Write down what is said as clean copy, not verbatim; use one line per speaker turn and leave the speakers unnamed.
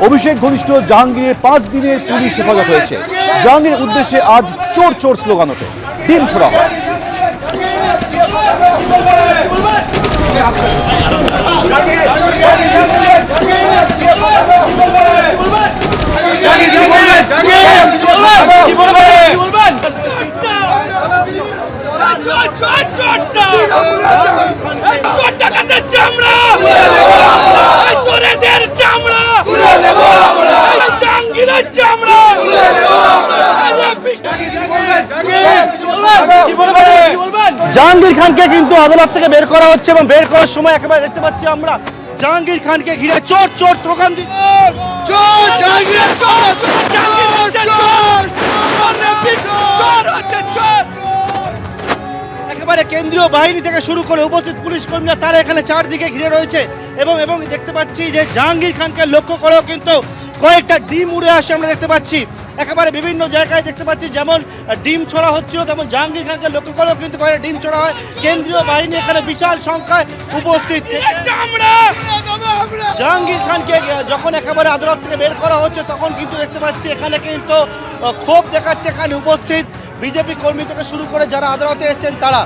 অভিষেক ঘনিষ্ঠ জাহাঙ্গীরের 5 দিনের পুলিশ হেফাজত হয়েছে। জাহাঙ্গীরের উদ্দেশ্যে আজ চোর চোর স্লোগান ওঠে, ডিম ছোড়া হয়। জাহাঙ্গীর খানকে কিন্তু আদালত থেকে বের করা হচ্ছে এবং বের করার সময় একেবারে দেখতে পাচ্ছি আমরা জাহাঙ্গীর খানকে ঘিরে চোর চোর স্লোগান একেবারে কেন্দ্রীয় বাহিনী থেকে শুরু করে উপস্থিত পুলিশ কর্মীরা তারা এখানে চারদিকে ঘিরে রয়েছে এবং এবং দেখতে পাচ্ছি যে জাহাঙ্গীর খানকে লক্ষ্য করেও কিন্তু কয়েকটা ডিম উড়ে আসে আমরা দেখতে পাচ্ছি। একেবারে বিভিন্ন জায়গায় দেখতে পাচ্ছি যেমন ডিম ছোড়া হচ্ছিল, তেমন জাহাঙ্গীর খানকে লক্ষ্য করেও কিন্তু কয়েকটা ডিম ছোড়া হয়। কেন্দ্রীয় বাহিনী এখানে বিশাল সংখ্যায় উপস্থিত। জাহাঙ্গীর খানকে যখন একেবারে আদালত থেকে বের করা হচ্ছে তখন কিন্তু দেখতে পাচ্ছি এখানে কিন্তু ক্ষোভ দেখাচ্ছে এখানে উপস্থিত বিজেপি কর্মী থেকে শুরু করে যারা আদালতে এসেছেন তারা।